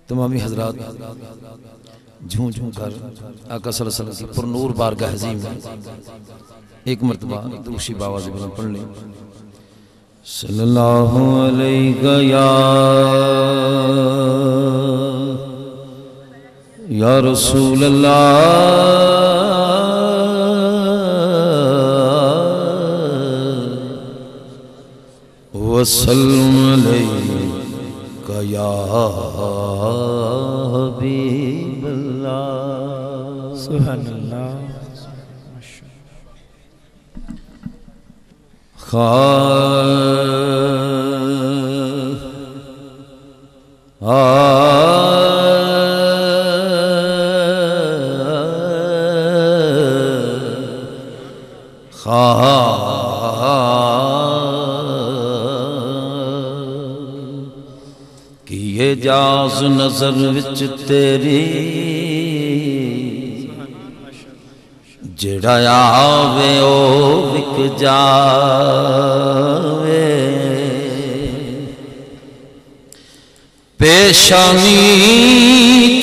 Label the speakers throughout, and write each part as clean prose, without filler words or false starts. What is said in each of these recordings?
Speaker 1: تمامی حضرات جھون جھون کر آقا صلی اللہ علیہ وسلم کی پر نور بارگاہ عظیم میں ایک مرتبہ دوشی باوازی بلند پڑھ لیں صلی اللہ علیہ یا رسول اللہ وسلم علیہ یا حبیب اللہ
Speaker 2: سبحان اللہ
Speaker 1: کیے جاز نظر وچ تیری جڑا آوے او وک جاوے پیشانی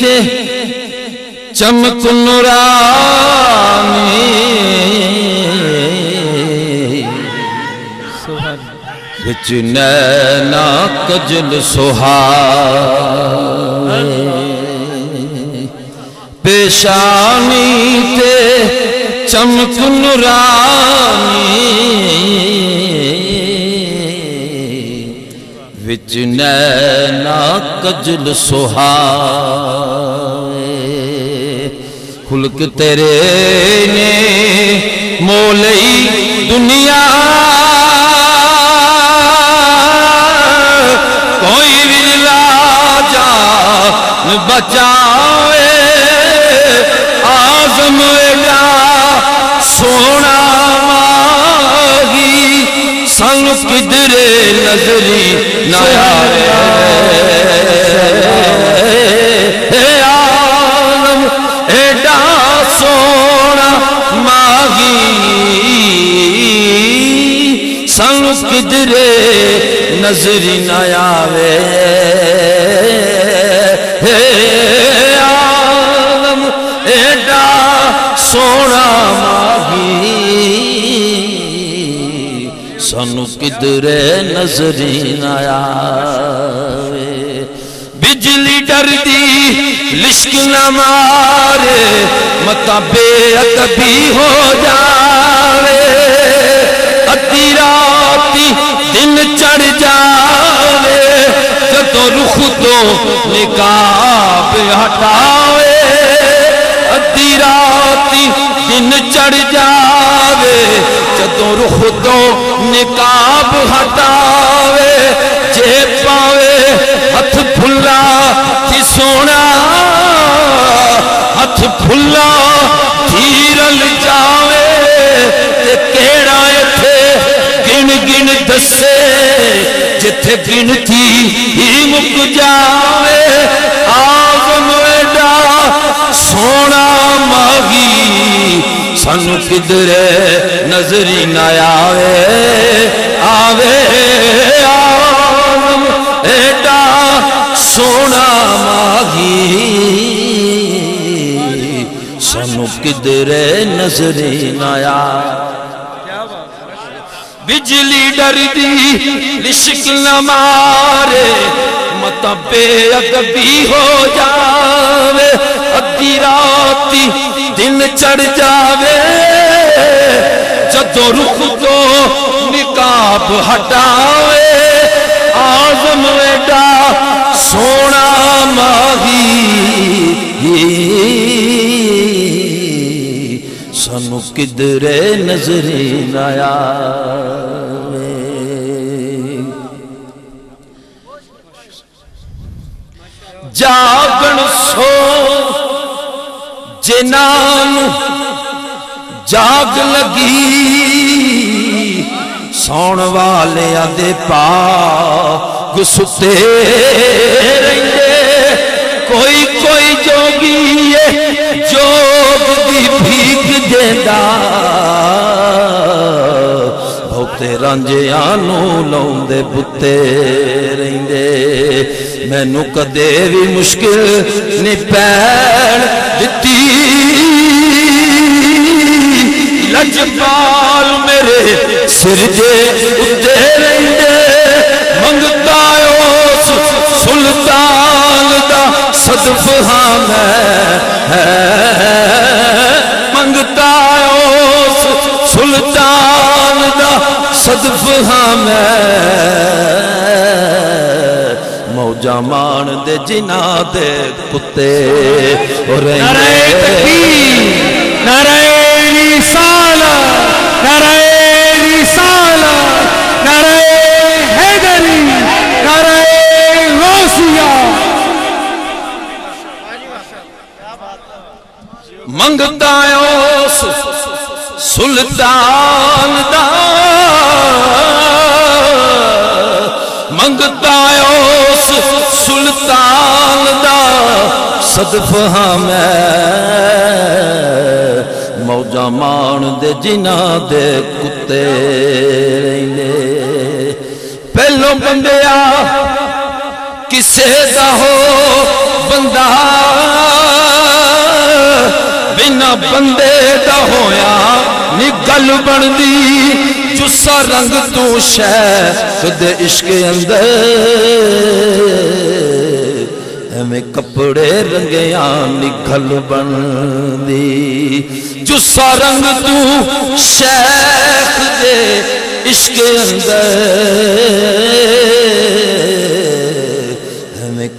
Speaker 1: تے چمک نورانی وچ نینا کجل سہاوے پیشانی تے چمک نورانی وچ نینا کجل سہاوے خلق تیرے نے مولی دنیا کوئی ولا جان بچاوے آزم ایڈا سونا ماہی سن کدرے نظری نہ آوے آزم ایڈا سونا ماہی سن کدرے نظری نہ آوے عالم ایڈا سونا ماہی سانو کدرے نظری نہ آوے بجلی ڈر دی لشک نہ مارے متا بے ادبی ہو جاوے ادھی راتی دن چڑھ جاوے جدو رخ تو نقاب ہٹاوے ادھی راتی دن چڑھ جاوے جدو رخ تو نقاب ہٹاوے جے پاوے ہتھ پھلا تھی سونا ہتھ پھلا تھی رل جاوے تے کیڑا ایتھے گن گن دسے جتھے گنتی ہی مک جاوے آزم ایڈا سونا ماہی سانو کدرے نظری نہ آوے آوے آزم ایڈا سونا ماہی سانو کدرے نظری نہ آوے بجلی ڈر دی لشک نہ مارے متا بے ادبی ہو جاوے ادھی راتی دن چڑھ جاوے جدو رخ تو نقاب ہٹاوے آزم ایڈا سونا ماہی سانو کدرے نظری نہ آوے جاگن سو جنان جاگ لگی سون والے آدھے پاگ ستے رہے کوئی کوئی جوگی جوگ دی بھیگ دیندہ بہتے رانجے آنو لون دے بتے رہندے اینو کدے بھی مشکل نہیں پین دتی لجپال میرے سر دے اتے رہندے منگتا اس سلطان دا صدف ہاں میں منگتا اس سلطان دا صدف ہاں میں موجہ مان دے جنا دے کتے
Speaker 2: نعرہ تکبیر نعرہ رسالت نعرہ رسالت نعرہ حیدری نعرہ غوثیہ
Speaker 1: منگتا اس سلطان دا منگتا اس سلطان دا صدف ہاں میں موجہ مان دے جنا دے کتے رہنے پہلو بندیا کسے دا ہو بندہ بنا بندے دا ہویا نی گل بن دی جسا رنگ تو شیخ دے عشق اندر ہمیں کپڑے رنگیاں نی گل بن دی جسا رنگ تو شیخ دے عشق اندر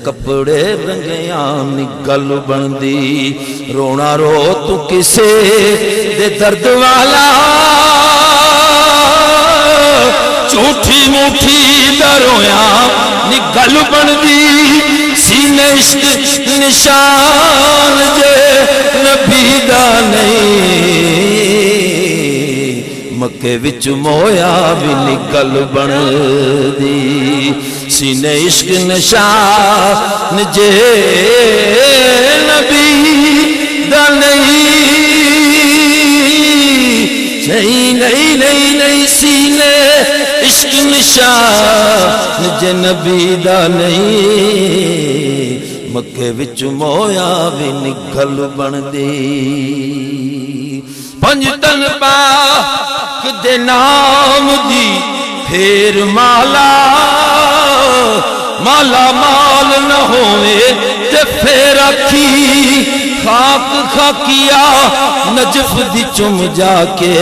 Speaker 1: کپڑے رنگیاں نگل بندی رونا رو تو کسے دے درد والا جھوٹی موٹھی درویاں نگل بندی سینے عشق نشان جے نبی دا نہیں مکے وچ مویا بھی نگل بندی سینے عشق نشان جے نبی دا نہیں سینے عشق نشان جے نبی دا نہیں مکے وچ مویا بھی نگل بن دی پنجتن پاک دے نام دی پھر مالا مالا مال نہ ہوئے تے پھر اکھی خاک خاکیا نجف دی چم جا کے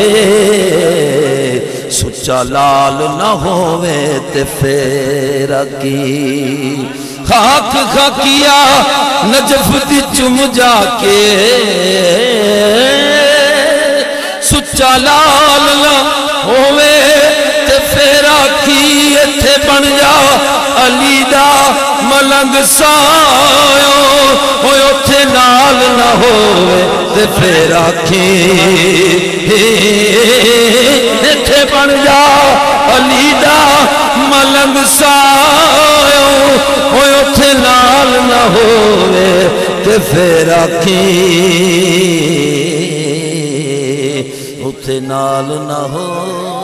Speaker 1: سچا لال نہ ہوئے تے پھر اکھی خاک خاکیا نجف دی چم جا کے سچا لال نہ ہوئے تے پھر آکھی اتھے بن جا علی دا ملنگ سایو ہوئے اتھے نال نہ ہوئے تے پھر آکھی اتھے بن جا علی دا ملنگ سایو ہوئے اتھے نال نہ ہوئے تے پھر آکھی اتھے نال نہ ہوئے